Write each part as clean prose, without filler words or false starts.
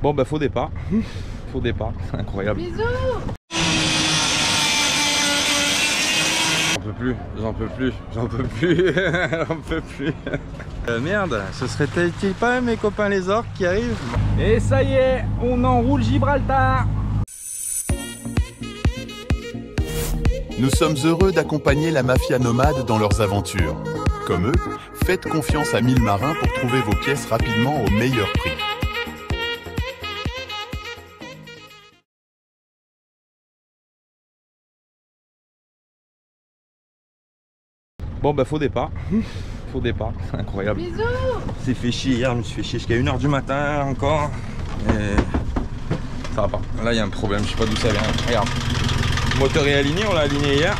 Bon bah faux départ. Faux départ, incroyable. Bisous. J'en peux plus, j'en peux plus, j'en peux plus, j'en peux plus. Merde, ce serait-il pas mes copains les orques qui arrivent? Et ça y est, on enroule Gibraltar. Nous sommes heureux d'accompagner la mafia nomade dans leurs aventures. Comme eux, faites confiance à 1000 marins pour trouver vos pièces rapidement au meilleur prix. Bon bah faux départ. Faux départ, incroyable. Bisous. C'est fait chier hier, je me suis fait chier jusqu'à 1 h du matin encore. Et ça va pas. Là il y a un problème, je sais pas d'où ça vient. Regarde. Le moteur est aligné, on l'a aligné hier.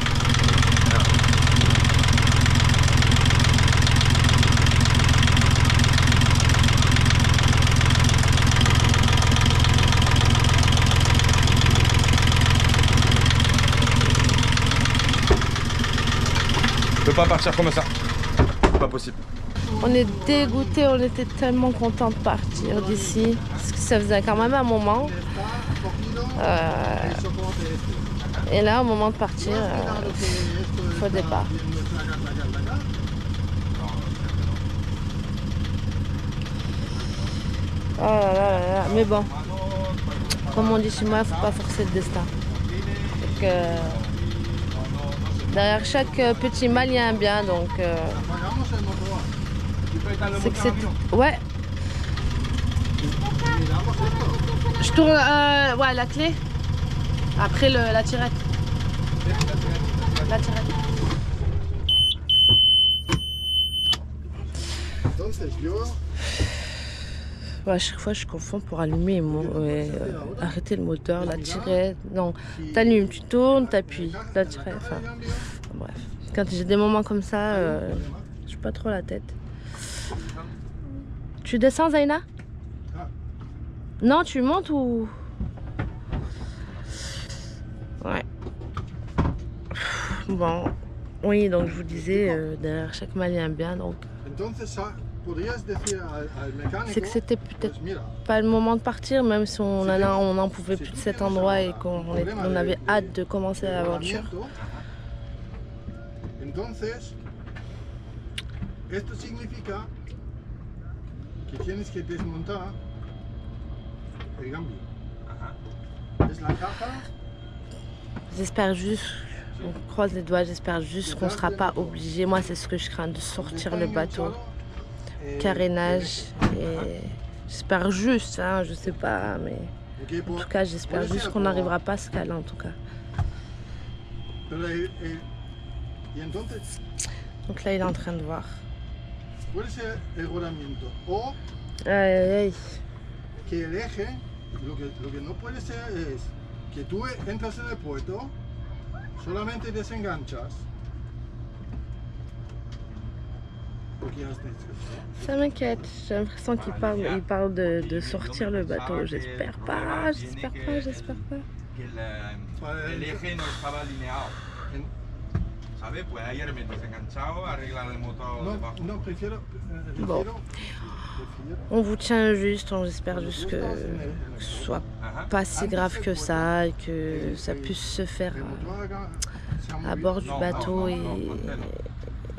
Je peux pas partir comme ça. Pas possible. On est dégoûtés, on était tellement contents de partir d'ici. Parce que ça faisait quand même un moment. Et là, au moment de partir, faux départ. Oh là là là là. Mais bon, comme on dit chez moi, il ne faut pas forcer le destin. Donc, derrière chaque petit mal, il y a un bien, donc c'est que c'est... Ouais. Je tourne ouais, la clé. Après la tirette. La tirette. Ouais, à chaque fois je confonds pour allumer arrêter le moteur, la tirette. Non, t'allumes, tu tournes, t'appuies, la tirette. Enfin, bref. Quand j'ai des moments comme ça, je suis pas trop la tête. Tu descends, Zaina? Non, tu montes ou... Ouais. Bon, oui, donc je vous disais, derrière chaque mal il y a un bien, donc... C'est que c'était peut-être pas le moment de partir, même si on n'en pouvait plus de cet endroit et qu'on avait hâte de commencer l'aventure. J'espère juste, on croise les doigts, j'espère juste qu'on ne sera pas obligé. Moi, c'est ce que je crains, de sortir le bateau, carénage. Et j'espère juste, hein, je sais pas, mais en tout cas, j'espère juste qu'on n'arrivera pas à se caler en tout cas. Donc là, il est en train de voir. Aïe, aïe, aïe. Lo que no puede ser es que tú entras en el puerto, solamente desenganchas. Ça m'inquiète, j'ai l'impression qu'il parle de sortir le bateau. J'espère pas, j'espère pas, j'espère pas. Bon. On vous tient juste, on espère juste que ce soit pas si grave que ça, et que ça puisse se faire à bord du bateau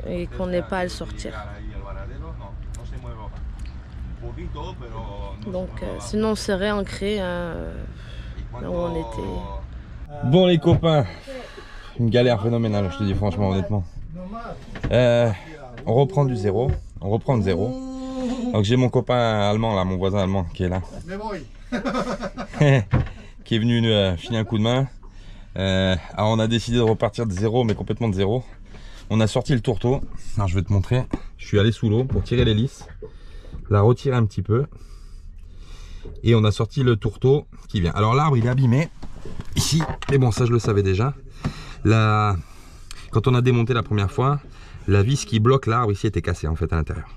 et qu'on n'ait pas à le sortir. Donc sinon on serait ancré là où on était. Bon les copains, une galère phénoménale, je te dis franchement, honnêtement. On reprend du zéro, on reprend de zéro. Donc j'ai mon copain allemand là, mon voisin allemand qui est là, qui est venu filer un coup de main. Alors on a décidé de repartir de zéro, mais complètement de zéro. On a sorti le tourteau. Alors je vais te montrer. Je suis allé sous l'eau pour tirer l'hélice, la retirer un petit peu, et on a sorti le tourteau qui vient. Alors l'arbre il est abîmé ici, mais bon ça je le savais déjà. Là, quand on a démonté la première fois, la vis qui bloque l'arbre ici était cassée en fait à l'intérieur.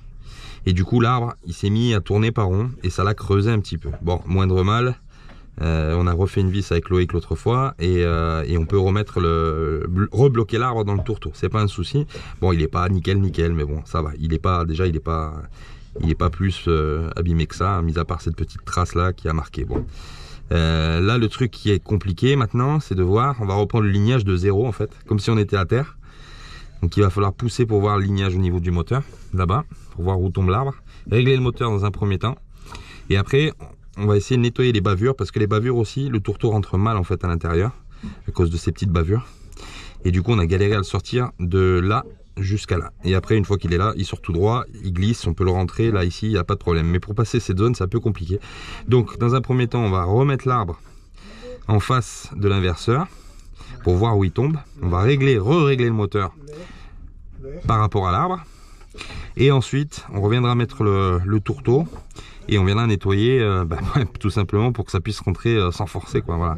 Et du coup l'arbre il s'est mis à tourner par rond et ça l'a creusé un petit peu. Bon, moindre mal, on a refait une vis avec Loïc l'autre fois et on peut remettre rebloquer l'arbre dans le tourteau, c'est pas un souci. Bon, il est pas nickel mais bon ça va, il est pas il n'est pas plus abîmé que ça, mis à part cette petite trace là qui a marqué. Bon. Là le truc qui est compliqué maintenant, c'est de voir, on va reprendre le lignage de 0 en fait, comme si on était à terre. Donc il va falloir pousser pour voir le lignage au niveau du moteur, là-bas, pour voir où tombe l'arbre. Régler le moteur dans un premier temps. Et après, on va essayer de nettoyer les bavures, parce que les bavures aussi, le tourteau rentre mal en fait à l'intérieur, à cause de ces petites bavures. Et du coup on a galéré à le sortir de là jusqu'à là. Et après une fois qu'il est là, il sort tout droit, il glisse, on peut le rentrer là ici, il n'y a pas de problème. Mais pour passer cette zone, c'est un peu compliqué. Donc dans un premier temps, on va remettre l'arbre en face de l'inverseur pour voir où il tombe. On va re-régler le moteur par rapport à l'arbre. Et ensuite, on reviendra mettre le tourteau et on viendra nettoyer tout simplement pour que ça puisse rentrer sans forcer, quoi, voilà.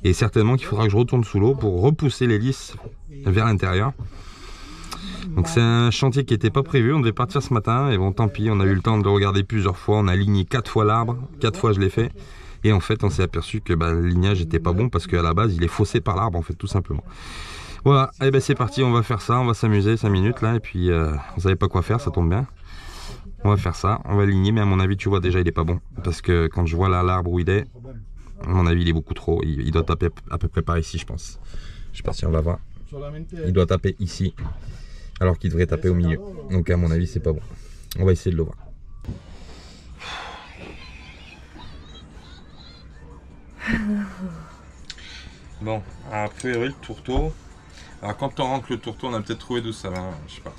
Et certainement qu'il faudra que je retourne sous l'eau pour repousser l'hélice vers l'intérieur. Donc c'est un chantier qui n'était pas prévu, on devait partir ce matin et bon tant pis, on a eu le temps de le regarder plusieurs fois, on a aligné 4 fois l'arbre, 4 fois je l'ai fait. Et en fait on s'est aperçu que le lignage n'était pas bon parce qu'à la base il est faussé par l'arbre en fait tout simplement. Voilà, et ben c'est parti, on va faire ça, on va s'amuser 5 minutes là et puis on savait pas quoi faire, ça tombe bien. On va faire ça, on va aligner, mais à mon avis tu vois déjà il est pas bon. Parce que quand je vois là l'arbre où il est, à mon avis il est beaucoup trop, il doit taper à peu près par ici je pense. Je sais pas si on la voit, il doit taper ici. Alors qu'il devrait taper au milieu. Donc à mon avis c'est pas bon. On va essayer de le voir. Bon, a priori le tourteau. Alors quand on rentre le tourteau, on a peut-être trouvé d'où ça va, je sais pas.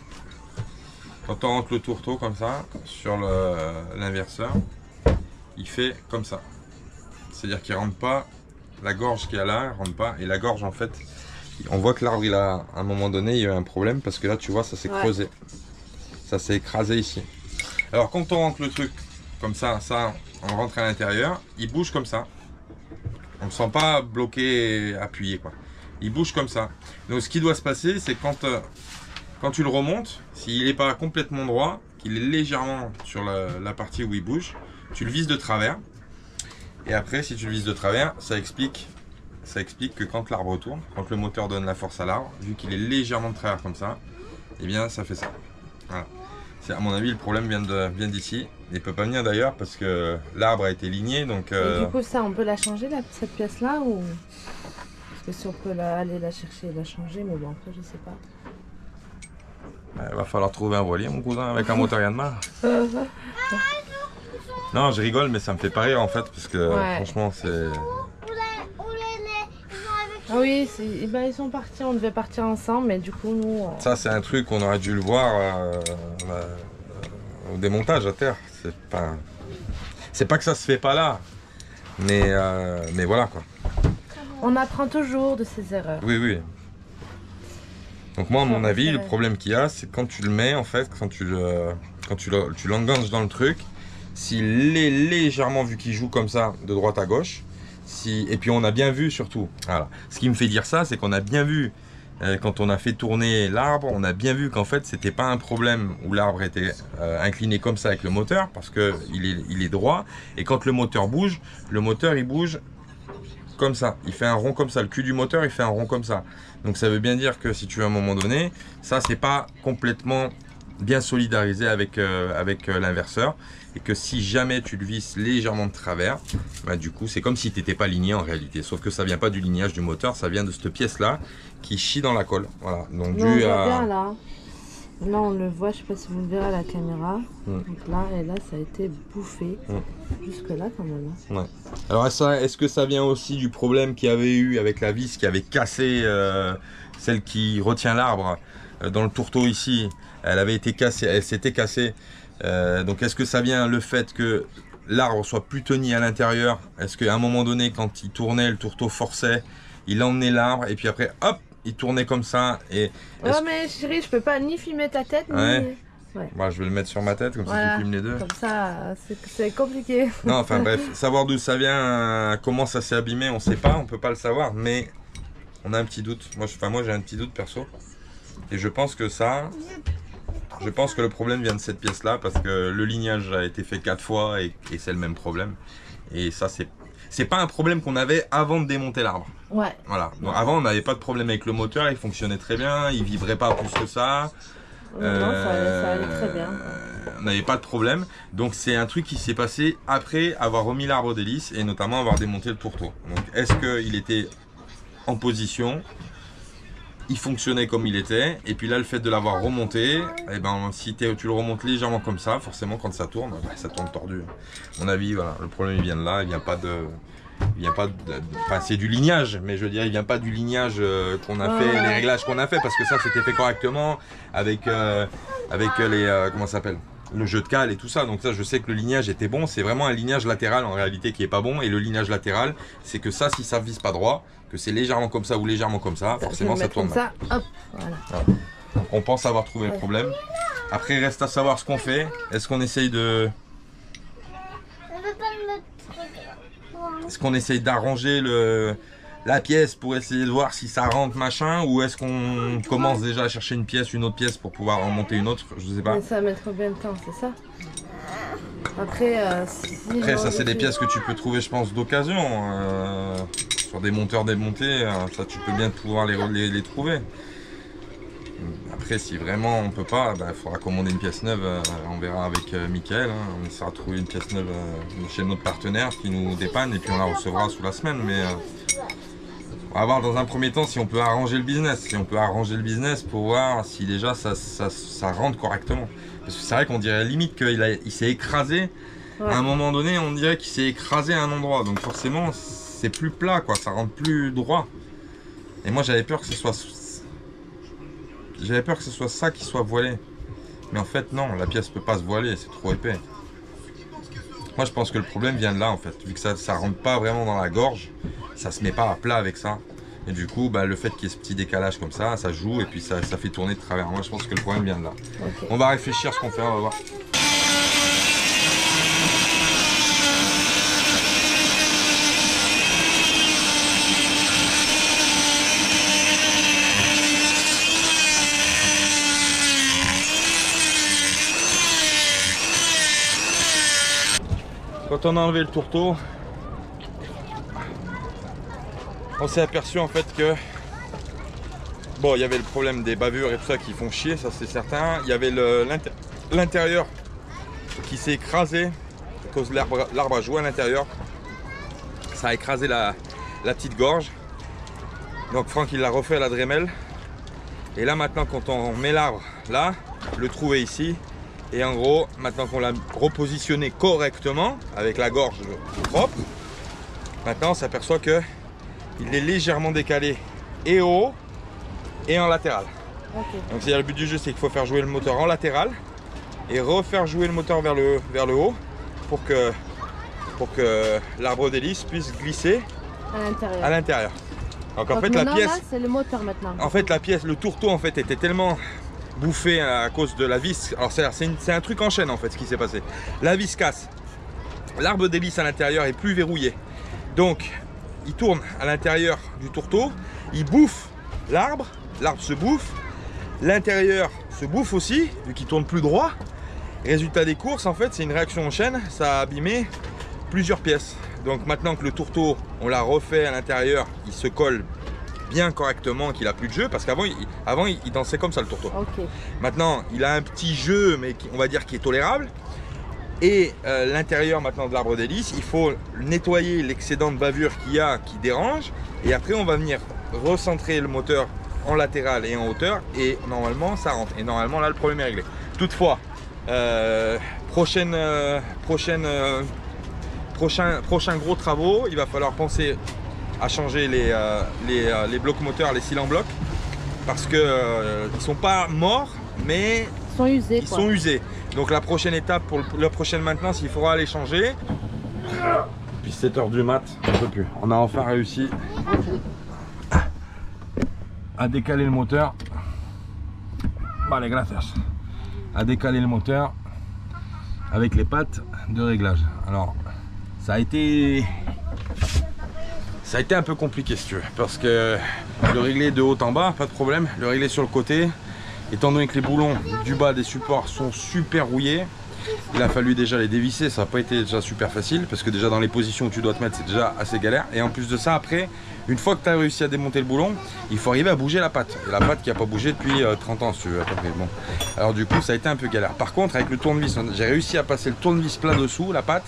Quand on rentre le tourteau comme ça, sur l'inverseur, il fait comme ça. C'est-à-dire qu'il rentre pas, la gorge qui est là, rentre pas. Et la gorge en fait, on voit que l'arbre, il a, à un moment donné, il y a eu un problème parce que là, tu vois, ça s'est creusé. Ça s'est écrasé ici. Alors, quand on rentre le truc comme ça, on rentre à l'intérieur, il bouge comme ça. On ne sent pas bloqué, appuyé, quoi. Il bouge comme ça. Donc, ce qui doit se passer, c'est quand tu le remontes, s'il n'est pas complètement droit, qu'il est légèrement sur la partie où il bouge, tu le vises de travers. Et après, si tu le vises de travers, ça explique que quand l'arbre tourne, quand le moteur donne la force à l'arbre, vu qu'il est légèrement de travers comme ça, eh bien ça fait ça. Voilà. À mon avis le problème vient d'ici. Il ne peut pas venir d'ailleurs parce que l'arbre a été ligné. Donc, et du coup ça on peut la changer cette pièce là ou... Parce que si on peut aller la chercher et la changer, mais bon après je sais pas. Il va falloir trouver un voilier mon cousin avec un moteur Yanmar. Non je rigole mais ça me fait pas rire en fait parce que franchement c'est... Ah oui, ils sont partis, on devait partir ensemble, mais du coup nous... Ça c'est un truc qu'on aurait dû le voir au démontage à terre. C'est pas que ça se fait pas là, mais voilà quoi. On apprend toujours de ses erreurs. Oui, oui. Donc moi à mon avis, le problème qu'il y a, c'est quand tu le mets en fait, quand tu l'enganges dans le truc, s'il est légèrement, vu qu'il joue comme ça, de droite à gauche, et puis on a bien vu surtout, voilà. Ce qui me fait dire ça, c'est qu'on a bien vu, quand on a fait tourner l'arbre, on a bien vu qu'en fait c'était pas un problème où l'arbre était incliné comme ça avec le moteur, parce qu'il est droit, et quand le moteur bouge, il bouge comme ça, il fait un rond comme ça, le cul du moteur il fait un rond comme ça. Donc ça veut bien dire que si tu veux à un moment donné, ça c'est pas complètement bien solidarisé avec l'inverseur. Et que si jamais tu le visses légèrement de travers, du coup c'est comme si tu n'étais pas ligné en réalité. Sauf que ça vient pas du lignage du moteur, ça vient de cette pièce là qui chie dans la colle. Voilà. Donc non, dû à... Bien, là. Là on le voit, je sais pas si vous le verrez à la caméra. Donc là et là ça a été bouffé. Jusque là quand même. Ouais. Alors est-ce que ça vient aussi du problème qu'il y avait eu avec la vis qui avait cassé celle qui retient l'arbre dans le tourteau ici. Elle avait été cassée, elle s'était cassée. Donc est-ce que ça vient le fait que l'arbre soit plus tenu à l'intérieur? Est-ce qu'à un moment donné quand il tournait, le tourteau forçait, il emmenait l'arbre et puis après hop, il tournait comme ça et... Ouais mais chérie, je peux pas ni filmer ta tête ni... Ouais. Bon, je vais le mettre sur ma tête comme ça tu filmes les deux. Comme ça c'est compliqué. Non enfin bref, savoir d'où ça vient, comment ça s'est abîmé, on sait pas, on peut pas le savoir, mais on a un petit doute. Moi j'ai un petit doute perso et je pense que le problème vient de cette pièce là parce que le lignage a été fait 4 fois et c'est le même problème. Et ça c'est pas un problème qu'on avait avant de démonter l'arbre. Ouais. Voilà. Donc, avant on n'avait pas de problème avec le moteur, il fonctionnait très bien, il vibrait pas plus que ça. Non, ça allait très bien. On n'avait pas de problème. Donc c'est un truc qui s'est passé après avoir remis l'arbre d'hélice et notamment avoir démonté le tourteau. Donc est-ce qu'il était en position? Il fonctionnait comme il était, et puis là le fait de l'avoir remonté, eh ben, si tu le remontes légèrement comme ça, forcément quand ça tourne, ça tourne tordu. À mon avis, voilà, le problème il vient de là, il vient pas de... Enfin, c'est du lignage, mais je veux dire, il vient pas du lignage qu'on a fait, les réglages qu'on a fait, parce que ça c'était fait correctement avec les... comment ça s'appelle, le jeu de cale et tout ça. Donc ça, je sais que le lignage était bon. C'est vraiment un lignage latéral en réalité qui est pas bon. Et le lignage latéral, c'est que ça, si ça vise pas droit, que c'est légèrement comme ça ou légèrement comme ça, forcément ça tourne mal. Hop, voilà. Donc, on pense avoir trouvé le problème. Après, il reste à savoir ce qu'on fait. Est-ce qu'on essaye de... Est-ce qu'on essaye d'arranger la pièce pour essayer de voir si ça rentre machin, ou est-ce qu'on commence déjà à chercher une autre pièce pour pouvoir en monter une autre? Je sais pas. Mais ça va mettre combien de temps, c'est ça? Après, Après ça c'est des pièces que tu peux trouver, je pense, d'occasion. Sur des monteurs démontés, ça tu peux bien pouvoir les trouver. Après, si vraiment on peut pas, il faudra commander une pièce neuve. On verra avec Mickaël. On essaiera de trouver une pièce neuve chez notre partenaire qui nous dépanne, et puis on la recevra sous la semaine. Mais on va voir dans un premier temps si on peut arranger le business. Si on peut arranger le business pour voir si déjà ça rentre correctement. Parce que c'est vrai qu'on dirait limite qu'il s'est écrasé. Ouais. À un moment donné, on dirait qu'il s'est écrasé à un endroit. Donc forcément, c'est plus plat, quoi. Ça rentre plus droit. Et moi, j'avais peur que ce soit... J'avais peur que ce soit ça qui soit voilé. Mais en fait, non. La pièce peut pas se voiler. C'est trop épais. Moi, je pense que le problème vient de là, en fait. Vu que ça rentre pas vraiment dans la gorge, ça se met pas à plat avec ça. Et du coup, le fait qu'il y ait ce petit décalage comme ça, ça joue et puis ça fait tourner de travers. Moi, je pense que le problème vient de là. Okay. On va réfléchir à ce qu'on fait, on va voir. Quand on a enlevé le tourteau, on s'est aperçu en fait que bon, il y avait le problème des bavures et tout ça qui font chier, ça c'est certain. Il y avait l'intérieur qui s'est écrasé à cause de l'arbre a joué à l'intérieur. Ça a écrasé la petite gorge. Donc Franck il l'a refait à la Dremel. Et là maintenant quand on met l'arbre là, le trou est ici. Et en gros, maintenant qu'on l'a repositionné correctement, avec la gorge propre, maintenant on s'aperçoit que il est légèrement décalé et au haut et en latéral. Okay. Donc c'est le but du jeu, c'est qu'il faut faire jouer le moteur en latéral et refaire jouer le moteur vers le haut pour que l'arbre d'hélice puisse glisser à l'intérieur. Donc en fait la pièce, c'est le moteur maintenant. En fait la pièce, le tourteau en fait était tellement bouffé à cause de la vis. Alors c'est un truc en chaîne en fait ce qui s'est passé. La vis casse, l'arbre d'hélice à l'intérieur est plus verrouillé. Donc il tourne à l'intérieur du tourteau, il bouffe l'arbre se bouffe, l'intérieur se bouffe aussi, vu qu'il tourne plus droit. Résultat des courses, en fait, c'est une réaction en chaîne, ça a abîmé plusieurs pièces. Donc maintenant que le tourteau, on l'a refait à l'intérieur, il se colle bien correctement, qu'il a plus de jeu, parce qu'avant il dansait comme ça le tourteau. Okay. Maintenant, il a un petit jeu, mais on va dire qui est tolérable. Et l'intérieur maintenant de l'arbre d'hélice, il faut nettoyer l'excédent de bavure qu'il y a qui dérange. Et après, on va venir recentrer le moteur en latéral et en hauteur. Et normalement, ça rentre. Et normalement, là, le problème est réglé. Toutefois, prochain gros travaux, il va falloir penser à changer les blocs moteurs, les cils en bloc. Parce qu'ils ne sont pas morts, mais ils sont usés. Donc la prochaine étape pour la prochaine maintenance, il faudra les changer. Puis 7 h du mat, on ne peut plus. On a enfin réussi à décaler le moteur. Vale, gracias. À décaler le moteur avec les pattes de réglage. Alors ça a été un peu compliqué si tu veux, parce que le régler de haut en bas, pas de problème. Le régler sur le côté, étant donné que les boulons du bas des supports sont super rouillés, Il a fallu déjà les dévisser, ça n'a pas été déjà super facile parce que déjà dans les positions où tu dois te mettre c'est déjà assez galère. Et en plus de ça, après, une fois que tu as réussi à démonter le boulon, il faut arriver à bouger la patte. Et la patte qui n'a pas bougé depuis 30 ans si tu veux à peu près. Bon. Alors du coup ça a été un peu galère. Par contre avec le tournevis, j'ai réussi à passer le tournevis plat dessous, la patte.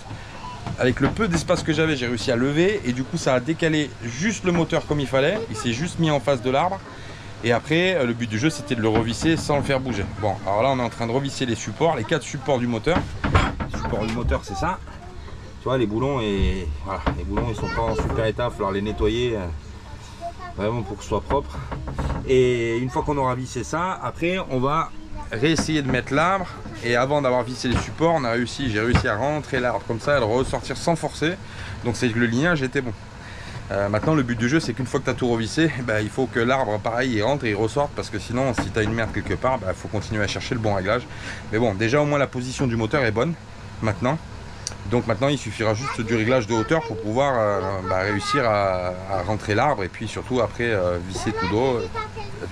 Avec le peu d'espace que j'avais, j'ai réussi à lever et du coup ça a décalé juste le moteur comme il fallait. Il s'est juste mis en face de l'arbre. Et après, le but du jeu, c'était de le revisser sans le faire bouger. Bon, alors là, on est en train de revisser les supports, les 4 supports du moteur. Le support du moteur, c'est ça. Tu vois, les boulons, et voilà, les boulons, ils sont pas en super état. Il va falloir les nettoyer vraiment pour que ce soit propre. Et une fois qu'on aura vissé ça, après, on va réessayer de mettre l'arbre. Et avant d'avoir vissé les supports, j'ai réussi à rentrer l'arbre comme ça, et le ressortir sans forcer. Donc, c'est que le lignage était bon. Maintenant le but du jeu c'est qu'une fois que tu as tout revissé, il faut que l'arbre pareil il rentre et il ressorte parce que sinon si tu as une merde quelque part, il faut continuer à chercher le bon réglage. Mais bon, déjà au moins la position du moteur est bonne maintenant. Donc maintenant il suffira juste du réglage de hauteur pour pouvoir réussir à rentrer l'arbre et puis surtout après visser tout d'eau.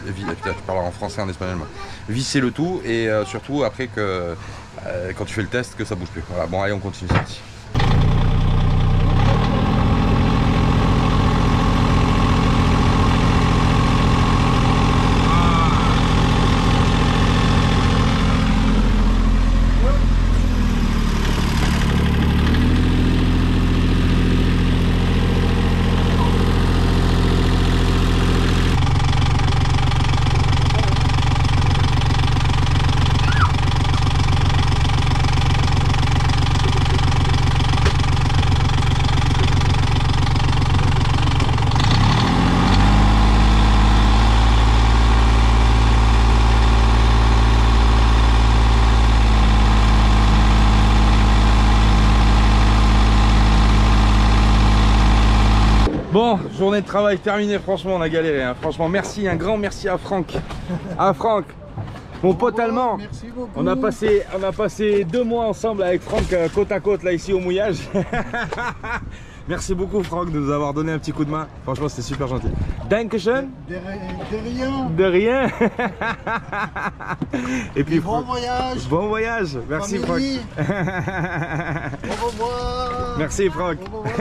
Je parle en français en espagnol moi. Visser le tout et surtout après que quand tu fais le test que ça bouge plus. Voilà, bon allez on continue, c'est parti. Bon, journée de travail terminée, franchement on a galéré, hein. Franchement merci, un grand merci à Franck. À Franck, mon pote allemand. Merci beaucoup. On a passé 2 mois ensemble avec Franck côte à côte là ici au mouillage. Merci beaucoup Franck de nous avoir donné un petit coup de main. Franchement c'était super gentil. Dankeschön. De rien. De rien. Et puis Bon voyage. Bon voyage. Merci Famille. Franck. Au revoir. Merci Franck. Au revoir.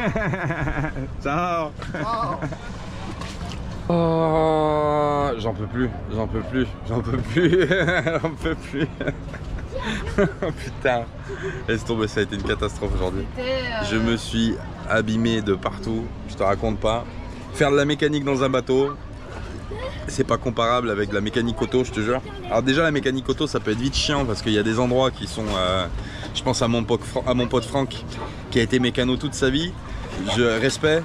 Ciao. Ciao. Oh, j'en peux plus. J'en peux plus. J'en peux plus. Oh putain, laisse tomber, ça a été une catastrophe aujourd'hui. Je me suis abîmé de partout, je te raconte pas. Faire de la mécanique dans un bateau, c'est pas comparable avec de la mécanique auto, je te jure. Alors déjà la mécanique auto ça peut être vite chiant parce qu'il y a des endroits qui sont... je pense à mon pote Franck qui a été mécano toute sa vie. Respect,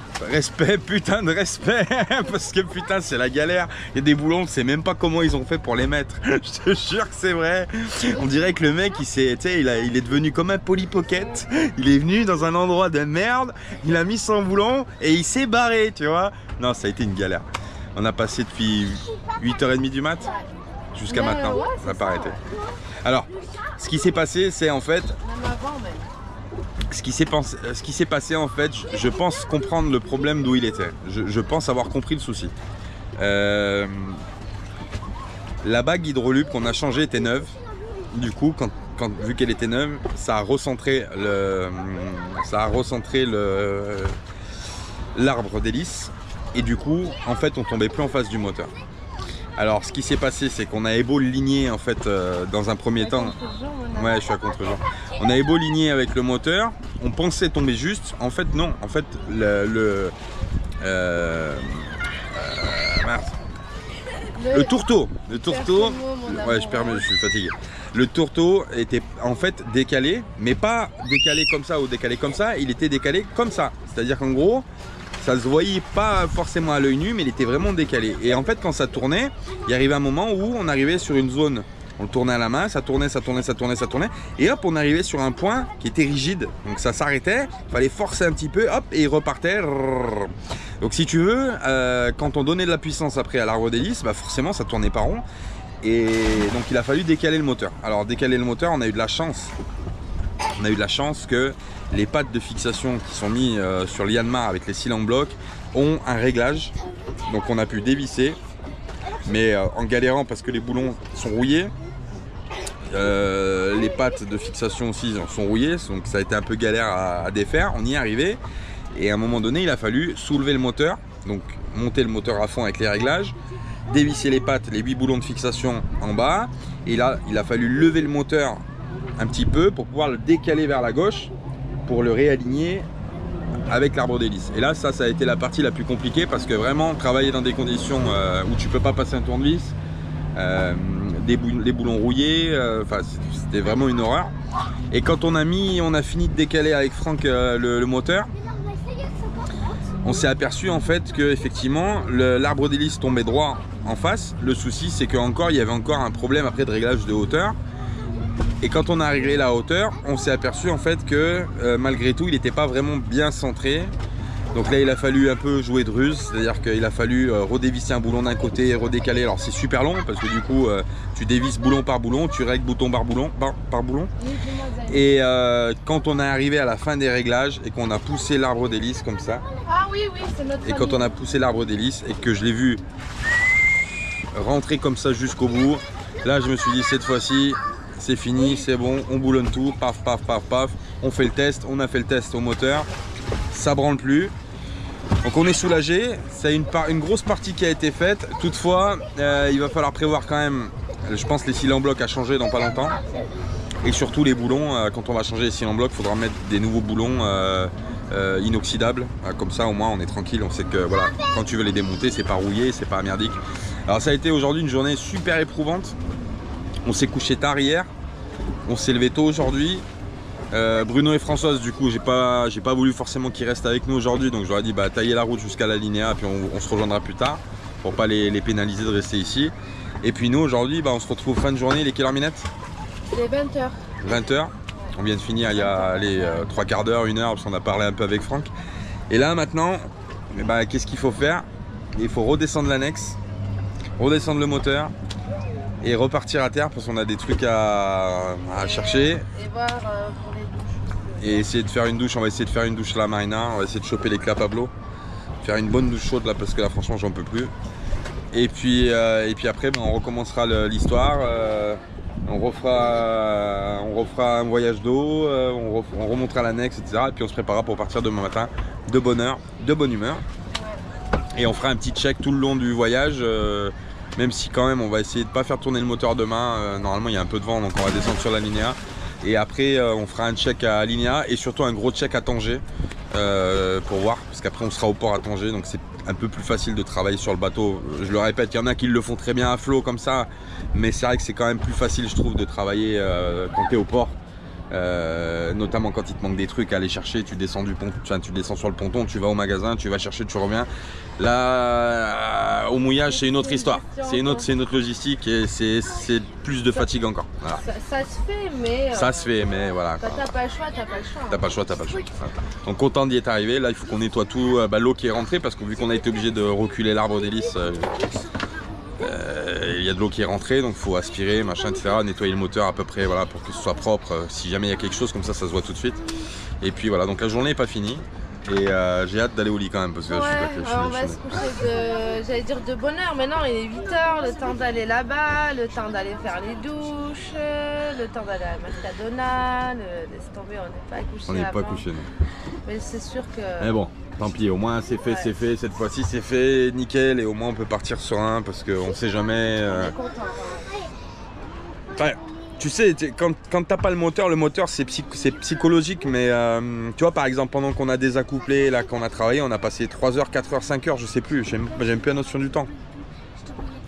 putain de respect. Parce que putain c'est la galère. Il y a des boulons, je sais même pas comment ils ont fait pour les mettre. Je te jure que c'est vrai. On dirait que le mec il est devenu comme un Polly Pocket. Il est venu dans un endroit de merde, il a mis son boulon et il s'est barré, tu vois. Non, ça a été une galère. On a passé depuis 8h30 du mat jusqu'à maintenant. Ouais, on n'a pas arrêté. Alors, ce qui s'est passé, c'est en fait... Même avant même. Ce qui s'est passé en fait, je pense comprendre le problème d'où il était. Je pense avoir compris le souci. La bague hydrolube qu'on a changée était neuve. Du coup, vu qu'elle était neuve, ça a recentré l'arbre d'hélice. Et du coup, en fait, on tombait plus en face du moteur. Alors, ce qui s'est passé, c'est qu'on avait beau le ligner en fait dans un premier temps. Ouais, je suis à contre-genre. On avait beau ligner avec le moteur, on pensait tomber juste. En fait, non. En fait, le tourteau. Ouais, je suis fatigué. Le tourteau était en fait décalé, mais pas décalé comme ça ou décalé comme ça. Il était décalé comme ça. C'est-à-dire qu'en gros, ça se voyait pas forcément à l'œil nu, mais il était vraiment décalé. Et en fait, quand ça tournait, il arrivait un moment où on arrivait sur une zone. On le tournait à la main, ça tournait. Et hop, on arrivait sur un point qui était rigide. Donc ça s'arrêtait, il fallait forcer un petit peu, hop, et il repartait. Donc si tu veux, quand on donnait de la puissance après à l'arbre d'hélice, forcément ça tournait pas rond. Et donc il a fallu décaler le moteur. Alors décaler le moteur, on a eu de la chance. On a eu de la chance que les pattes de fixation qui sont mises sur le Yanmar avec les cils en bloc ont un réglage. Donc on a pu dévisser. Mais en galérant parce que les boulons sont rouillés. Les pattes de fixation aussi sont rouillées, donc ça a été un peu galère à défaire. On y est arrivé et à un moment donné il a fallu soulever le moteur, donc monter le moteur à fond avec les réglages, dévisser les pattes, les 8 boulons de fixation en bas, et là il a fallu lever le moteur un petit peu pour pouvoir le décaler vers la gauche pour le réaligner avec l'arbre d'hélice. Et là ça a été la partie la plus compliquée parce que vraiment travailler dans des conditions où tu peux pas passer un tournevis, les boulons rouillés, enfin c'était vraiment une horreur. Et quand on a fini de décaler avec Franck le moteur, on s'est aperçu en fait que effectivement l'arbre d'hélice tombait droit en face. Le souci c'est qu'il y avait encore un problème après de réglage de hauteur. Et quand on a réglé la hauteur, on s'est aperçu en fait que malgré tout il n'était pas vraiment bien centré. Donc là il a fallu un peu jouer de ruse, c'est-à-dire qu'il a fallu redévisser un boulon d'un côté et redécaler. Alors c'est super long parce que du coup tu dévisses boulon par boulon, tu règles bouton par boulon, Et quand on est arrivé à la fin des réglages et qu'on a poussé l'arbre d'hélice comme ça, et quand on a poussé l'arbre d'hélice et que je l'ai vu rentrer comme ça jusqu'au bout, là je me suis dit cette fois-ci c'est fini, c'est bon, on boulonne tout, paf paf paf paf, on fait le test, on a fait le test au moteur, ça branle plus. Donc on est soulagé, c'est une grosse partie qui a été faite. Toutefois, il va falloir prévoir quand même, je pense les cylindres en bloc à changer dans pas longtemps. Et surtout les boulons, quand on va changer les cylindres en bloc, il faudra mettre des nouveaux boulons inoxydables. Comme ça au moins on est tranquille, on sait que voilà, quand tu veux les démonter, c'est pas rouillé, c'est pas merdique. Alors ça a été aujourd'hui une journée super éprouvante. On s'est couché tard hier, on s'est levé tôt aujourd'hui. Bruno et Françoise, du coup, j'ai pas voulu forcément qu'ils restent avec nous aujourd'hui, donc je leur ai dit bah tailler la route jusqu'à la Linea, puis on se rejoindra plus tard pour pas les pénaliser de rester ici. Et puis nous aujourd'hui, bah, on se retrouve fin de journée. Il est quelle heure, Minette? Il est 20h. 20h. On vient de finir il y a 3 quarts d'heure, 1 heure, parce qu'on a parlé un peu avec Franck. Et là maintenant, bah, qu'est-ce qu'il faut faire? Il faut redescendre l'annexe, redescendre le moteur et repartir à terre parce qu'on a des trucs à chercher. Et voir pour les douches. Et essayer de faire une douche, on va essayer de faire une douche à la marina, on va essayer de choper les claps à Pablo. Faire une bonne douche chaude là parce que là franchement j'en peux plus. Et puis après on recommencera l'histoire, on refera un voyage d'eau, on remontera l'annexe, etc. Et puis on se préparera pour partir demain matin de bonne heure, de bonne humeur. Et on fera un petit check tout le long du voyage. Même si quand même on va essayer de ne pas faire tourner le moteur demain, normalement il y a un peu de vent donc on va descendre sur la Linea. Et après on fera un check à Linea et surtout un gros check à Tanger pour voir, parce qu'après on sera au port à Tanger, donc c'est un peu plus facile de travailler sur le bateau. Je le répète, il y en a qui le font très bien à flot comme ça, mais c'est vrai que c'est quand même plus facile je trouve de travailler quand tu es au port. Notamment quand il te manque des trucs à aller chercher, tu descends du pont, tu descends sur le ponton, tu vas au magasin, tu vas chercher, tu reviens. Là, au mouillage, c'est une autre histoire, c'est une autre logistique et c'est plus de fatigue encore. Voilà. Ça se fait, mais ça se fait, mais voilà. Quand t'as pas le choix, t'as pas le choix. T'as pas le choix, t'as pas le choix. Voilà. Donc content d'y être arrivé. Là, il faut qu'on nettoie tout, l'eau qui est rentrée parce que vu qu'on a été obligé de reculer l'arbre d'hélice. Il y a de l'eau qui est rentrée, donc il faut aspirer, machin, etc. Nettoyer le moteur à peu près, voilà, pour que ce soit propre. Si jamais il y a quelque chose comme ça se voit tout de suite. Et puis voilà, donc la journée n'est pas finie. Et j'ai hâte d'aller au lit quand même parce que ouais, je suis on va se coucher j'allais dire de bonne heure, mais non, il est 8h, le temps d'aller là-bas, le temps d'aller faire les douches, le temps d'aller à Mercadona, laisse tomber, on n'est pas couché. On n'est pas couché, non. Mais c'est sûr que. Mais bon, tant pis, au moins c'est fait, c'est fait. Cette fois-ci c'est fait, nickel, et au moins on peut partir serein parce qu'on sait jamais. On est content. Ouais. Tu sais, quand t'as pas le moteur c'est psychologique, mais tu vois par exemple pendant qu'on a désaccouplé, là qu'on a travaillé, on a passé 3 heures, 4 heures, 5 heures, je sais plus, j'ai même plus la notion du temps.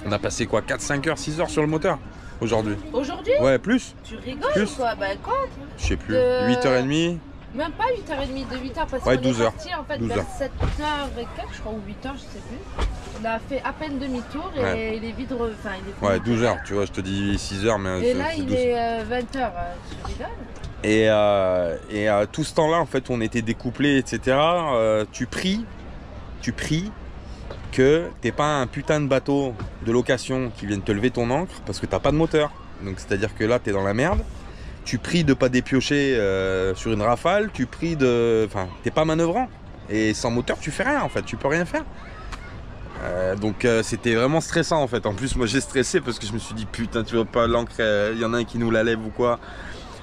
On a passé quoi, 4, 5 heures, 6 heures sur le moteur aujourd'hui. Aujourd'hui? Ouais, plus. Tu rigoles ou quoi? Bah compte. Je sais plus, 8h30. Même pas 8h30, de 8h parce ouais, qu'on 12 est heures. parti en fait 12 vers heures. 7h et quelques, je crois, ou 8h, je sais plus. On a fait à peine demi-tour et ouais. il est vide, enfin il est ouais, 12 heures, tu vois, je te dis 6 heures, mais et là il 12. est 20h, tu rigoles. Et tout ce temps-là, en fait, on était découplés, etc. Tu pries que t'es pas un putain de bateau de location qui vienne te lever ton ancre parce que t'as pas de moteur. Donc c'est-à-dire que là, t'es dans la merde. Tu pries de pas dépiocher sur une rafale, tu pries de... Enfin, t'es pas manœuvrant. Et sans moteur, tu fais rien, en fait, tu peux rien faire. Donc c'était vraiment stressant en fait. En plus moi j'ai stressé parce que je me suis dit putain tu vois pas l'ancre, il y en a un qui nous la lève ou quoi.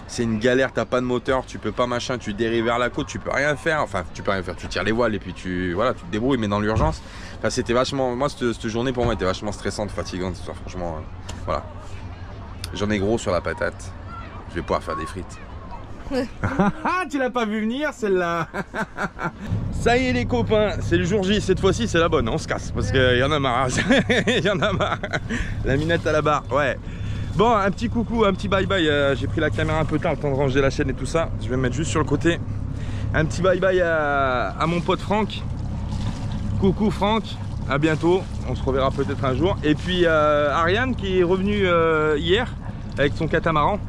C'est une galère, t'as pas de moteur, tu peux pas machin, tu dérives vers la côte, tu peux rien faire. Enfin tu peux rien faire, tu tires les voiles et puis voilà, tu te débrouilles, mais dans l'urgence. Enfin c'était vachement, moi cette journée pour moi était vachement stressante, fatigante, franchement voilà. J'en ai gros sur la patate, je vais pouvoir faire des frites. Tu l'as pas vu venir celle-là. Ça y est les copains, c'est le jour J, cette fois-ci c'est la bonne, on se casse parce qu'il y en a marre. Il y en a marre. La minette à la barre, ouais. Bon, un petit coucou, un petit bye bye. J'ai pris la caméra un peu tard, le temps de ranger la chaîne et tout ça. Je vais me mettre juste sur le côté. Un petit bye bye à mon pote Franck. Coucou Franck, à bientôt. On se reverra peut-être un jour. Et puis Ariane qui est revenue hier avec son catamaran.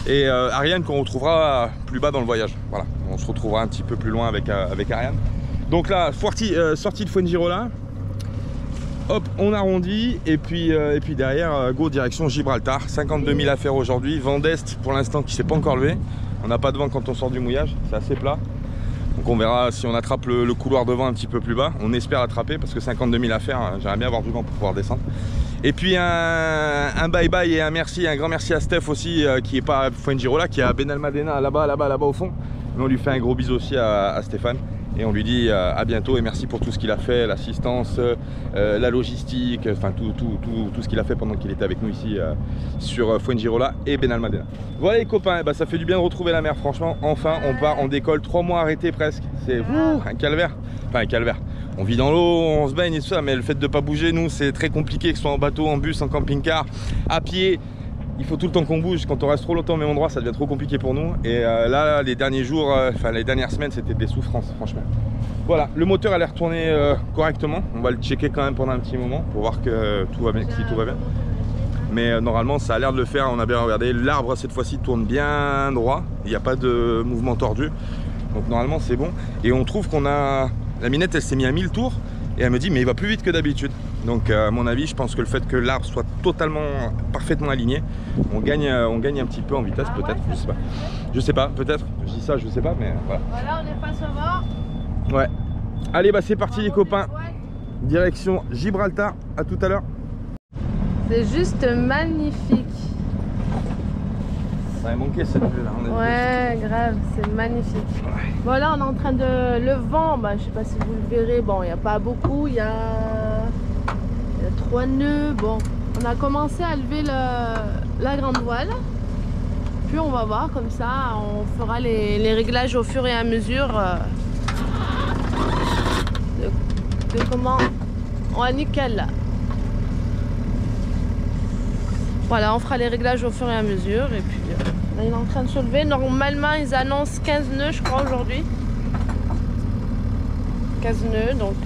Et Ariane qu'on retrouvera plus bas dans le voyage. Voilà, on se retrouvera un petit peu plus loin avec Ariane. Donc là, sortie de Fuengirola. Hop, on arrondit et puis derrière, go direction Gibraltar. 52 000 à faire aujourd'hui. Vent d'est pour l'instant qui s'est pas encore levé. On n'a pas de vent quand on sort du mouillage, c'est assez plat. Donc on verra si on attrape le couloir de vent un petit peu plus bas. On espère l'attraper parce que 52 000 à faire, j'aimerais bien avoir du vent pour pouvoir descendre. Et puis un bye bye et un merci, un grand merci à Steph aussi qui est pas à Fuengirola, qui est à Benalmádena là-bas au fond. Mais on lui fait un gros bisou aussi à Stéphane. Et on lui dit à bientôt et merci pour tout ce qu'il a fait, l'assistance, la logistique, enfin tout ce qu'il a fait pendant qu'il était avec nous ici sur Fuengirola et Benalmádena. Voilà les copains, bah, ça fait du bien de retrouver la mer franchement. Enfin on part, on décolle, 3 mois arrêtés presque. C'est un calvaire, enfin un calvaire. On vit dans l'eau, on se baigne et tout ça, mais le fait de ne pas bouger, nous c'est très compliqué, que ce soit en bateau, en bus, en camping-car, à pied. Il faut tout le temps qu'on bouge. Quand on reste trop longtemps au même endroit, ça devient trop compliqué pour nous. Et là, les derniers jours, enfin les dernières semaines, c'était des souffrances, franchement. Voilà, le moteur a l'air tourné correctement. On va le checker quand même pendant un petit moment pour voir que tout va bien, si tout va bien. Mais normalement, ça a l'air de le faire. On a bien regardé. L'arbre cette fois-ci tourne bien droit. Il n'y a pas de mouvement tordu. Donc normalement, c'est bon. Et on trouve qu'on a la minette, elle s'est mise à 1000 tours. Et elle me dit mais il va plus vite que d'habitude. Donc à mon avis je pense que le fait que l'arbre soit totalement parfaitement aligné, on gagne un petit peu en vitesse peut-être, je sais pas, peut-être, je dis ça, je sais pas, mais voilà. Voilà, on est face au vent. Ouais. Allez bah c'est parti les copains. Direction Gibraltar, à tout à l'heure. C'est juste magnifique. Ça a manqué cette vue là. Ouais, grave, c'est magnifique. Ouais. Bon là on est en train de... Le vent, bah, je sais pas si vous le verrez, bon il n'y a pas beaucoup, il y a 3 nœuds. Bon, on a commencé à lever la grande voile. Puis on va voir comme ça, on fera les réglages au fur et à mesure de comment... Ouais, nickel là. Voilà, on fera les réglages au fur et à mesure. Et puis là, il est en train de se lever. Normalement, ils annoncent 15 nœuds, je crois, aujourd'hui. 15 nœuds, donc...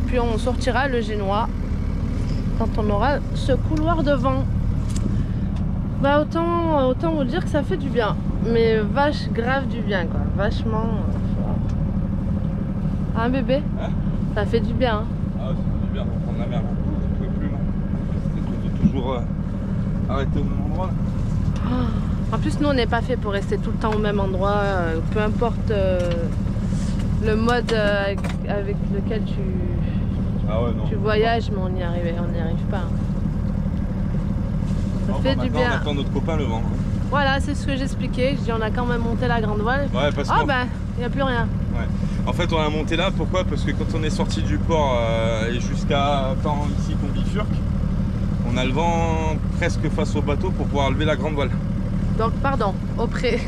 Puis on sortira le génois quand on aura ce couloir de vent. Bah autant vous dire que ça fait du bien. Mais vache grave du bien, quoi. Vachement... Hein, bébé? Hein? Ça fait du bien. Hein. Ah, ça fait du bien de reprendre la mer. Je ne pouvais plus, moi. C'était toujours arrêté au même endroit. Là. En plus, nous, on n'est pas fait pour rester tout le temps au même endroit. Peu importe le mode avec lequel tu voyages, mais on n'y arrive pas. Hein. Ça fait du bien. On attend notre copain le vent. Voilà, c'est ce que j'expliquais. Je dis, on a quand même monté la grande voile. Ouais, parce que... Ah ben, il n'y a plus rien. Ouais. En fait, on a monté là, pourquoi? Parce que quand on est sorti du port et jusqu'à temps ici qu'on bifurque, on a le vent presque face au bateau pour pouvoir lever la grande voile. Donc, pardon, au près.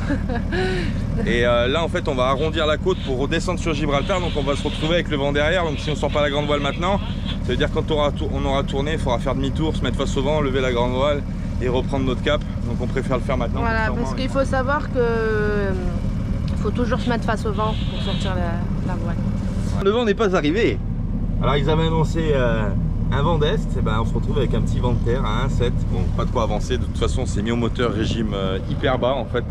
Et là, en fait, on va arrondir la côte pour redescendre sur Gibraltar, donc on va se retrouver avec le vent derrière. Donc, si on sort pas la grande voile maintenant, ça veut dire quand on aura tourné, il faudra faire demi-tour, se mettre face au vent, lever la grande voile et reprendre notre cap. Donc, on préfère le faire maintenant. Voilà, parce qu'il faut savoir que faut toujours se mettre face au vent pour sortir la voile. Le vent n'est pas arrivé. Alors ils avaient annoncé un vent d'est, et ben on se retrouve avec un petit vent de terre à 1,7. Bon, pas de quoi avancer, de toute façon c'est mis au moteur régime hyper bas en fait,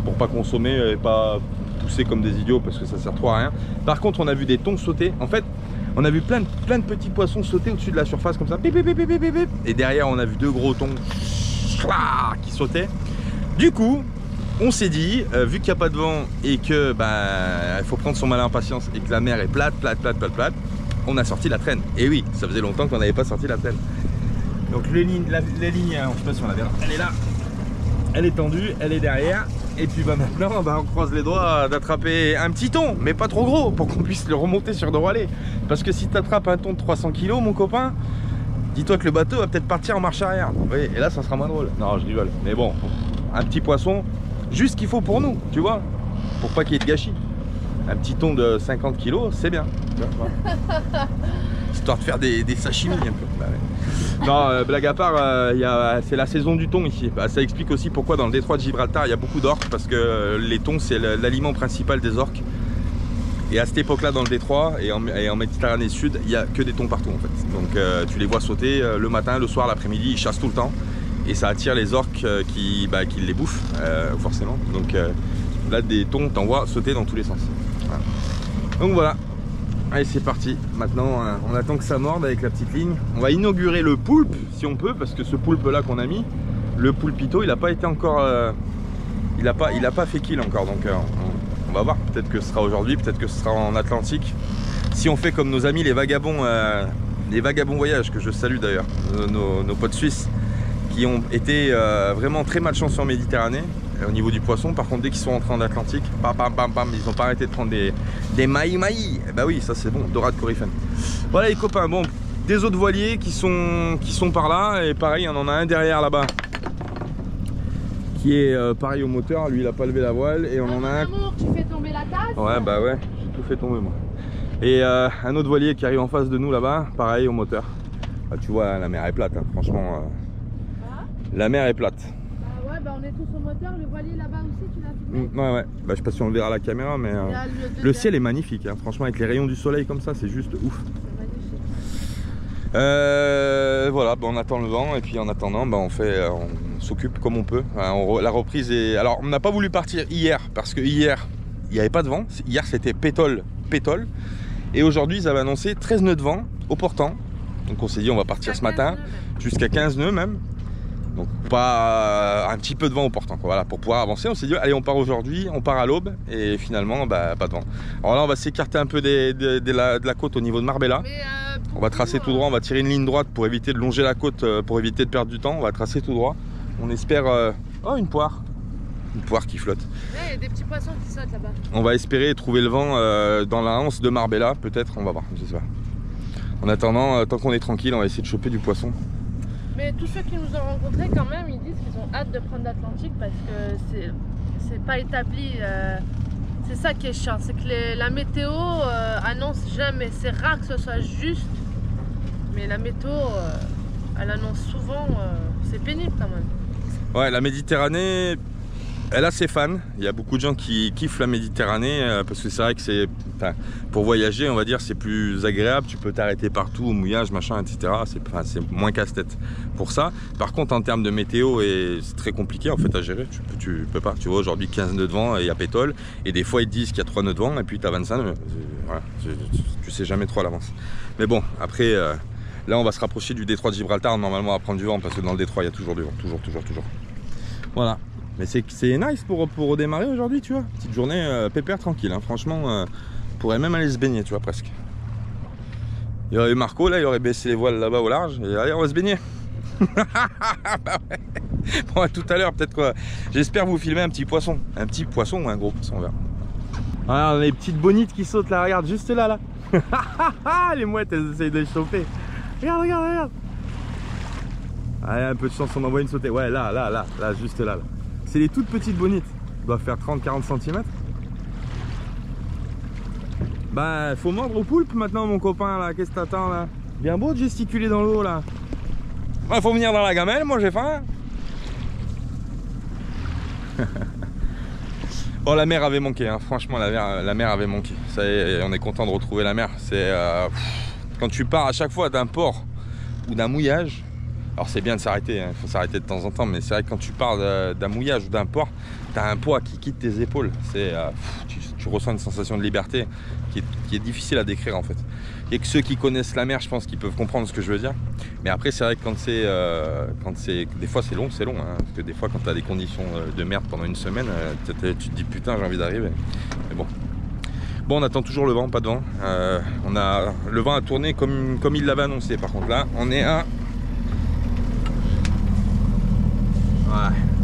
pour pas consommer et pas pousser comme des idiots parce que ça sert trop à rien. Par contre on a vu des thons sauter, en fait on a vu plein de petits poissons sauter au-dessus de la surface comme ça, pip, pip, pip, pip, pip. Et derrière on a vu 2 gros thons qui sautaient. Du coup, on s'est dit, vu qu'il n'y a pas de vent et que bah, il faut prendre son mal en patience et que la mer est plate, on a sorti la traîne. Et oui, ça faisait longtemps qu'on n'avait pas sorti la traîne. Donc les lignes, je sais pas si on la verra, elle est là, elle est tendue, elle est derrière. Et puis bah maintenant bah, on croise les doigts d'attraper un petit thon, mais pas trop gros, pour qu'on puisse le remonter sur Doralé. Parce que si tu attrapes un thon de 300 kg, mon copain, dis-toi que le bateau va peut-être partir en marche arrière. Oui, et là ça sera moins drôle. Non, je rigole. Mais bon, un petit poisson, juste ce qu'il faut pour nous, tu vois, pour pas qu'il y ait de gâchis. Un petit thon de 50 kg, c'est bien. Histoire de faire des sashimi un peu. Bah, ouais. Non, blague à part, c'est la saison du thon ici. Bah, ça explique aussi pourquoi dans le détroit de Gibraltar il y a beaucoup d'orques, parce que les thons c'est l'aliment principal des orques. Et à cette époque-là dans le détroit et en Méditerranée Sud, il n'y a que des thons partout en fait. Donc tu les vois sauter le matin, le soir, l'après-midi, ils chassent tout le temps. Et ça attire les orques qui les bouffent forcément. Donc là des thons t'en vois sauter dans tous les sens. Voilà. Donc voilà. Allez, c'est parti. Maintenant, on attend que ça morde avec la petite ligne. On va inaugurer le poulpe, si on peut, parce que ce poulpe-là qu'on a mis, le poulpito, il n'a pas été encore... il a pas fait kill encore. Donc, on va voir. Peut-être que ce sera aujourd'hui, peut-être que ce sera en Atlantique. Si on fait comme nos amis les vagabonds voyages, que je salue d'ailleurs, nos potes suisses, qui ont été vraiment très malchanceux en Méditerranée. Au niveau du poisson, par contre dès qu'ils sont entrés en Atlantique, bam, ils n'ont pas arrêté de prendre des maï. Bah oui, ça c'est bon, dorade coryphène. Voilà les copains, bon, des autres voiliers qui sont par là, et pareil, on en a un derrière là-bas qui est pareil au moteur, lui il a pas levé la voile, et on en a un... Amour, tu fais tomber la tasse? Ouais, bah ouais, j'ai tout fait tomber moi. Et un autre voilier qui arrive en face de nous là-bas, pareil au moteur. Bah, tu vois, la mer est plate, hein, franchement, la mer est plate. Bah on est tous au moteur, le voilier là-bas aussi, tu l'as filmé? Ouais, bah, je sais pas si on le verra à la caméra, mais le ciel est magnifique, hein. Franchement, avec les rayons du soleil comme ça, c'est juste ouf. Voilà, bah, on attend le vent, et puis en attendant, bah, on s'occupe comme on peut. La reprise est... Alors, on n'a pas voulu partir hier, parce que hier, il n'y avait pas de vent. Hier, c'était pétole, et aujourd'hui, ils avaient annoncé 13 nœuds de vent au portant. Donc on s'est dit, on va partir ce matin, jusqu'à 15 nœuds même. Donc pas un petit peu de vent au portant, quoi. Voilà, pour pouvoir avancer. On s'est dit allez, on part aujourd'hui, on part à l'aube, et finalement bah, pas de vent. Alors là on va s'écarter un peu de la côte au niveau de Marbella. On va tracer tout droit, on va tirer une ligne droite pour éviter de longer la côte, pour éviter de perdre du temps. On va tracer tout droit. On espère oh, une poire qui flotte. Ouais, il y a des petits poissons qui sautent là-bas. On va espérer trouver le vent dans la anse de Marbella, peut-être, on va voir, je sais pas. En attendant, tant qu'on est tranquille, on va essayer de choper du poisson. Mais tous ceux qui nous ont rencontrés quand même, ils disent qu'ils ont hâte de prendre l'Atlantique parce que c'est pas établi. C'est ça qui est chiant, c'est que la météo annonce jamais. C'est rare que ce soit juste, mais la météo, elle annonce souvent. C'est pénible quand même. Ouais, la Méditerranée, elle a ses fans. Il y a beaucoup de gens qui kiffent la Méditerranée parce que c'est vrai que c'est, pour voyager, on va dire, c'est plus agréable. Tu peux t'arrêter partout au mouillage, machin, etc. C'est moins casse-tête pour ça. Par contre, en termes de météo, c'est très compliqué en fait à gérer. Tu peux pas. Tu vois, aujourd'hui 15 nœuds de vent et il y a pétole. Et des fois, ils te disent qu'il y a 3 nœuds de vent et puis tu as 25 nœuds. Voilà, tu sais jamais trop à l'avance. Mais bon, après, là, on va se rapprocher du détroit de Gibraltar. Normalement, on va prendre du vent parce que dans le détroit, il y a toujours du vent. Toujours. Voilà. Mais c'est nice pour redémarrer aujourd'hui, tu vois. Petite journée pépère, tranquille, hein. Franchement, on pourrait même aller se baigner, tu vois, presque. Il y aurait eu Marco, là, il aurait baissé les voiles là-bas au large. Et allez, on va se baigner. Bah ouais. Bon, à tout à l'heure, peut-être quoi. J'espère vous filmer un petit poisson. Un petit poisson ou un gros poisson, on verra. Regarde, les petites bonites qui sautent là, regarde, juste là. Les mouettes, elles essayent de les choper. Regarde. Allez, un peu de chance, on envoie une sautée. Ouais, là, juste là. C'est les toutes petites bonites. Elles doivent faire 30-40 cm. Bah, faut mordre au poulpe maintenant, mon copain, là. Qu'est-ce que t'attends, là? Bien beau de gesticuler dans l'eau, là. Bah, faut venir dans la gamelle, moi j'ai faim. Bon, la mer avait manqué, hein. Franchement, la mer avait manqué. Ça y est, on est content de retrouver la mer. C'est quand tu pars à chaque fois d'un port ou d'un mouillage. Alors c'est bien de s'arrêter, il faut s'arrêter de temps en temps, mais c'est vrai que quand tu pars d'un mouillage ou d'un port, tu as un poids qui quitte tes épaules. Tu ressens une sensation de liberté qui est difficile à décrire en fait. Et que ceux qui connaissent la mer, je pense qu'ils peuvent comprendre ce que je veux dire. Mais après, c'est vrai que quand c'est des fois c'est long, hein, parce que des fois quand tu as des conditions de merde pendant une semaine, tu te dis putain, j'ai envie d'arriver. Mais bon. Bon, on attend toujours le vent, pas de vent. Le vent a tourné comme il l'avait annoncé. Par contre là, on est à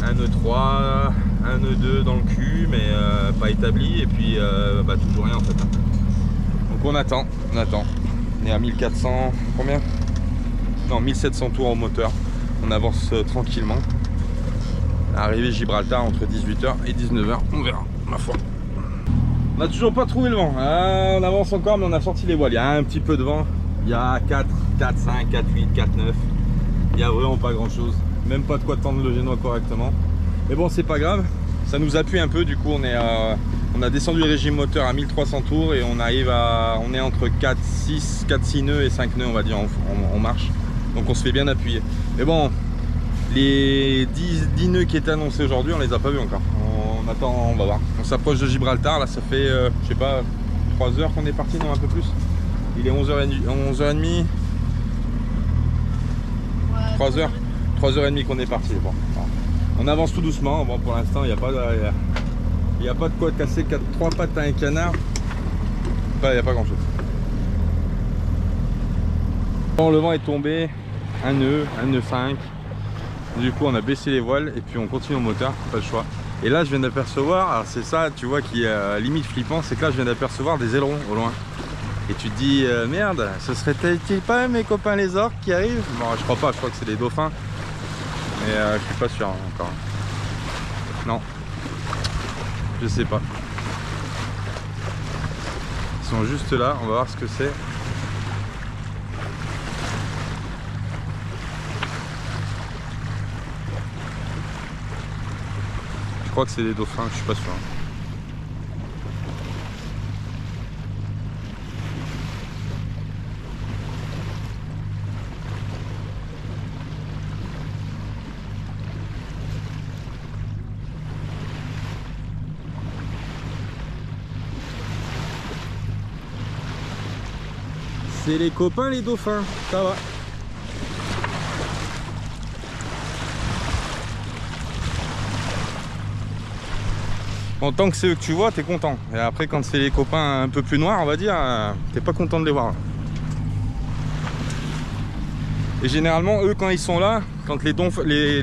un nœud 3, un nœud 2 dans le cul, mais pas établi, et puis toujours rien en fait. Donc on attend. On est à 1400, combien? Non, 1700 tours au moteur. On avance tranquillement. Arrivé Gibraltar entre 18h et 19h, on verra, ma foi. On n'a toujours pas trouvé le vent. On avance encore, mais on a sorti les voiles. Il y a un petit peu de vent. Il y a 4, 5, 4, 8, 4, 9. Il n'y a vraiment pas grand chose. Même pas de quoi tendre le génois correctement. Mais bon, c'est pas grave. Ça nous appuie un peu. Du coup, on a descendu le régime moteur à 1300 tours et on est entre 4, 6 nœuds et 5 nœuds, on va dire, on marche. Donc on se fait bien appuyer. Mais bon, les 10 nœuds qui étaient annoncés aujourd'hui, on les a pas vus encore. On attend, on va voir. On s'approche de Gibraltar. Là, ça fait, je sais pas, 3 heures qu'on est parti, non, un peu plus. Il est 11h30. 3h30 qu'on est parti. Bon, on avance tout doucement. Bon, pour l'instant, il n'y a pas de quoi casser 3 pattes à un canard. Enfin, il n'y a pas grand chose. Bon, le vent est tombé. Un nœud 5. Du coup, on a baissé les voiles et puis on continue au moteur. Pas le choix. Et là, je viens d'apercevoir. Alors, c'est ça, tu vois, qui est limite flippant. C'est que là, je viens d'apercevoir des ailerons au loin. Et tu te dis, merde, ce serait-il pas mes copains les orques qui arrivent? Bon, je crois pas, je crois que c'est des dauphins. Mais je suis pas sûr hein, encore. Non. Je sais pas. Ils sont juste là, on va voir ce que c'est. Je crois que c'est des dauphins, je suis pas sûr. C'est les copains les dauphins, ça va. Bon, tant que c'est eux que tu vois, t'es content. Et après, quand c'est les copains un peu plus noirs, on va dire, t'es pas content de les voir. Et généralement, eux, quand ils sont là, quand les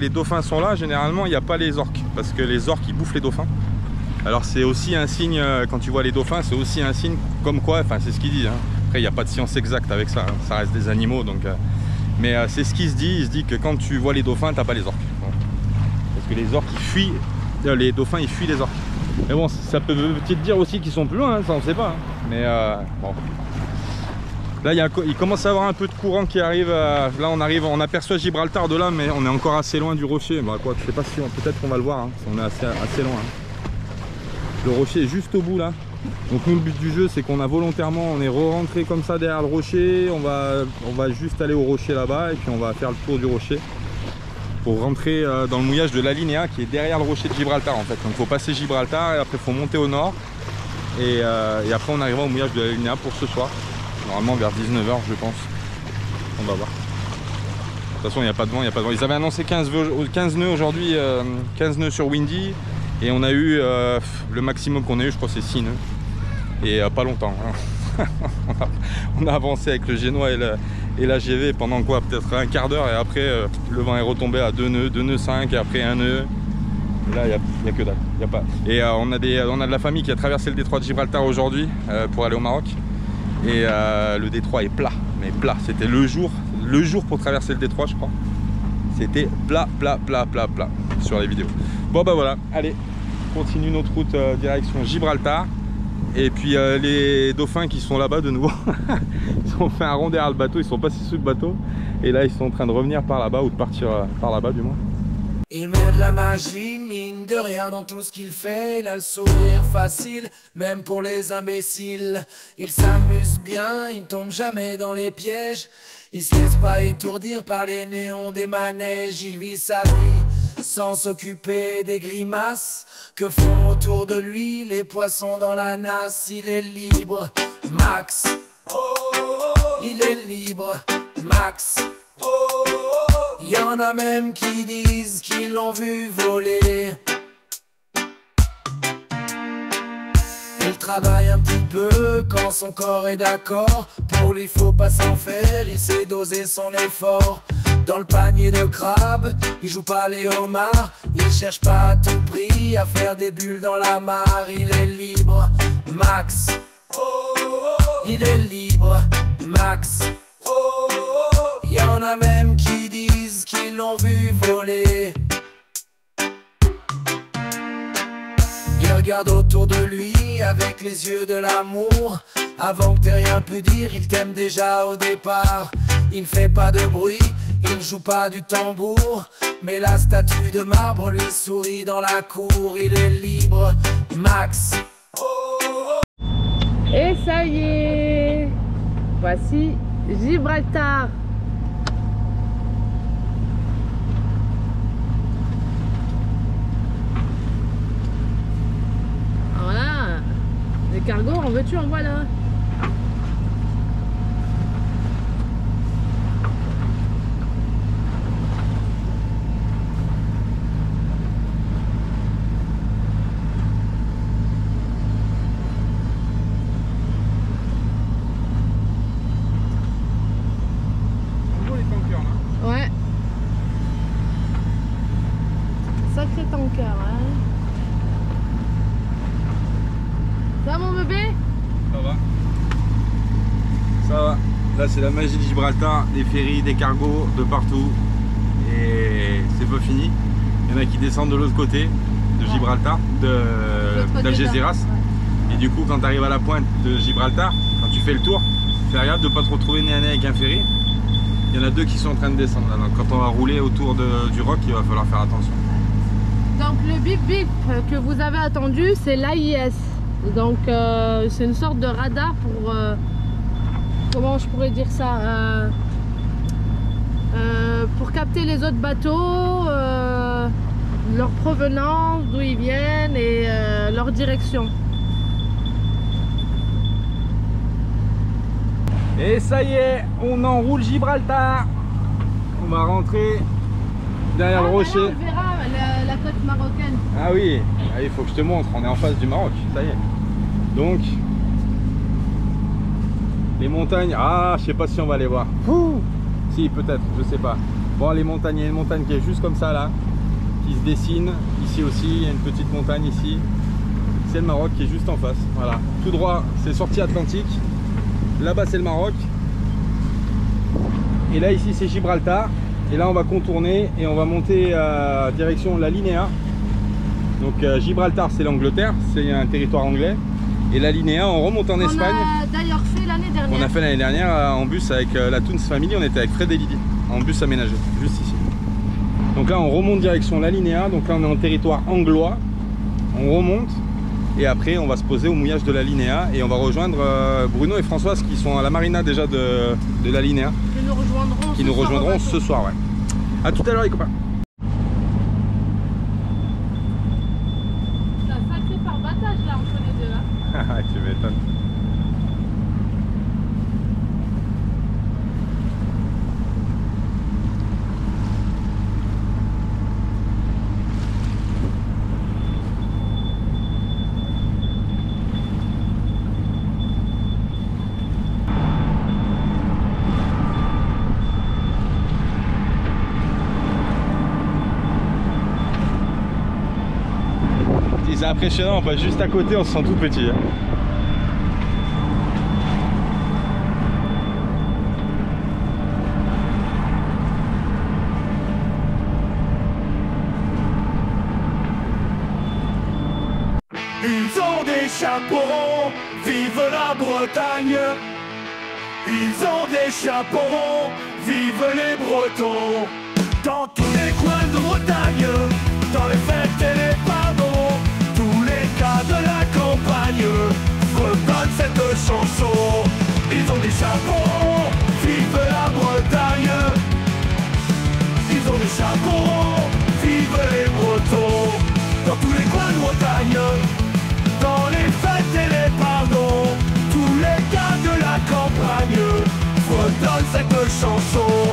dauphins sont là, généralement, il n'y a pas les orques. Parce que les orques, ils bouffent les dauphins. Alors, c'est aussi un signe, quand tu vois les dauphins, c'est aussi un signe comme quoi, enfin, c'est ce qu'ils disent. Hein. Après, il n'y a pas de science exacte avec ça. Hein. Ça reste des animaux, donc... mais c'est ce qu'il se dit. Il se dit que quand tu vois les dauphins, t'as pas les orques. Bon. Parce que les orques, ils fuient... les dauphins, ils fuient les orques. Mais bon, ça peut peut-être dire aussi qu'ils sont plus loin, hein, ça on sait pas. Hein. Mais bon. Là, il commence à y avoir un peu de courant qui arrive. Là, on aperçoit Gibraltar de là, mais on est encore assez loin du rocher. Bah, quoi, je sais pas si peut-être qu'on va le voir. Hein, on est assez loin. Hein. Le rocher est juste au bout là. Donc nous, le but du jeu, c'est qu'on a volontairement, on est re-rentré comme ça derrière le rocher. On va juste aller au rocher là-bas et puis on va faire le tour du rocher pour rentrer dans le mouillage de l'Alinéa qui est derrière le rocher de Gibraltar en fait. Donc il faut passer Gibraltar et après il faut monter au nord et après on arrivera au mouillage de l'Alinéa pour ce soir. Normalement vers 19h je pense. On va voir. De toute façon il n'y a pas de vent, Ils avaient annoncé 15 nœuds aujourd'hui, 15 nœuds sur Windy. Et on a eu, le maximum qu'on a eu, je crois c'est 6 nœuds. Et pas longtemps. Hein. On a avancé avec le génois et la GV pendant quoi? Peut-être un quart d'heure. Et après, le vent est retombé à 2 nœuds 5 et après 1 nœud. Et là, il n'y a que dalle. Y a pas. Et on a de la famille qui a traversé le détroit de Gibraltar aujourd'hui pour aller au Maroc. Et le détroit est plat. Mais plat. C'était le jour pour traverser le détroit, je crois. C'était plat sur les vidéos. Bon bah voilà, allez, on continue notre route direction Gibraltar. Et puis les dauphins qui sont là-bas de nouveau, ils ont fait un rond derrière le bateau, ils sont passés sous le bateau. Et là ils sont en train de revenir par là-bas ou de partir par là-bas du moins. Il met de la magie, mine de rien dans tout ce qu'il fait. Il a le sourire facile, même pour les imbéciles. Il s'amuse bien, il ne tombe jamais dans les pièges. Il se laisse pas étourdir par les néons des manèges. Il vit sa vie sans s'occuper des grimaces que font autour de lui les poissons dans la nasse. Il est libre, max. Oh, oh, oh. il est libre, Max. Y en a même qui disent qu'ils l'ont vu voler. Il travaille un petit peu quand son corps est d'accord. Pour lui faut pas s'en faire, il sait doser son effort. Dans le panier de crabe, il joue pas les homards. Il cherche pas à tout prix à faire des bulles dans la mare. Il est libre, Max. Il est libre, Max. Y en a même qui disent qu'ils l'ont vu voler. Il regarde autour de lui avec les yeux de l'amour. Avant que t'aies rien pu dire, il t'aime déjà au départ. Il ne fait pas de bruit, il ne joue pas du tambour, mais la statue de marbre lui sourit dans la cour. Il est libre, Max. Et ça y est, voici Gibraltar. Voilà, les cargos, en veux-tu, en voilà. Ouais. Sacré tanker, hein. Ça va mon bébé? Ça va. Ça va. Là c'est la magie de Gibraltar, des ferries, des cargos de partout. Et c'est pas fini. Il y en a qui descendent de l'autre côté de Gibraltar, d'Algeciras. Ouais. Et du coup quand tu arrives à la pointe de Gibraltar, quand tu fais le tour, fais regarde de pas te retrouver nez à nez avec un ferry. Il y en a deux qui sont en train de descendre là. Donc quand on va rouler autour du roc, il va falloir faire attention. Donc le bip bip que vous avez attendu, c'est l'AIS. Donc c'est une sorte de radar pour comment je pourrais dire ça, pour capter les autres bateaux, leur provenance, d'où ils viennent et leur direction. Et ça y est, on enroule Gibraltar. On va rentrer derrière le rocher. Là, on verra la côte marocaine. Ah oui, il faut que je te montre, on est en face du Maroc, ça y est. Donc, les montagnes, je sais pas si on va les voir. Ouh, si, peut-être, je sais pas. Bon, les montagnes, il y a une montagne qui est juste comme ça là, qui se dessine. Ici aussi, il y a une petite montagne ici. C'est le Maroc qui est juste en face, voilà. Tout droit, c'est sortie Atlantique. Là-bas, c'est le Maroc. Et là, ici, c'est Gibraltar. Et là, on va contourner et on va monter direction la Linéa. Donc, Gibraltar, c'est l'Angleterre, c'est un territoire anglais. Et la Linéa, on remonte en Espagne. On a d'ailleurs fait l'année dernière. On a fait l'année dernière en bus avec la Toons Family. On était avec Fred et Lydie en bus aménagé, juste ici. Donc là, on remonte direction la Linéa. Donc là, on est en territoire anglois. On remonte. Et après on va se poser au mouillage de la Linéa et on va rejoindre Bruno et Françoise qui sont à la marina déjà de la Linéa. Qui nous rejoindront ce soir, ouais. A tout à l'heure les copains. C'est un sacré parbattage là entre les deux. Hein. Tu m'étonnes. C'est impressionnant, on passe juste à côté, on se sent tout petit. Ils ont des chapeaux ronds, vive la Bretagne. Ils ont des chapeaux ronds, vive les Bretons. Dans tous les coins de Bretagne, dans les fêtes et les pardons, tous les cas de la campagne redonnent cette chanson. Ils ont des chapeaux ronds, vive la Bretagne. Ils ont des chapeaux ronds, vive les Bretons. Dans tous les coins de Bretagne, dans les fêtes et les pardons, tous les cas de la campagne chanson.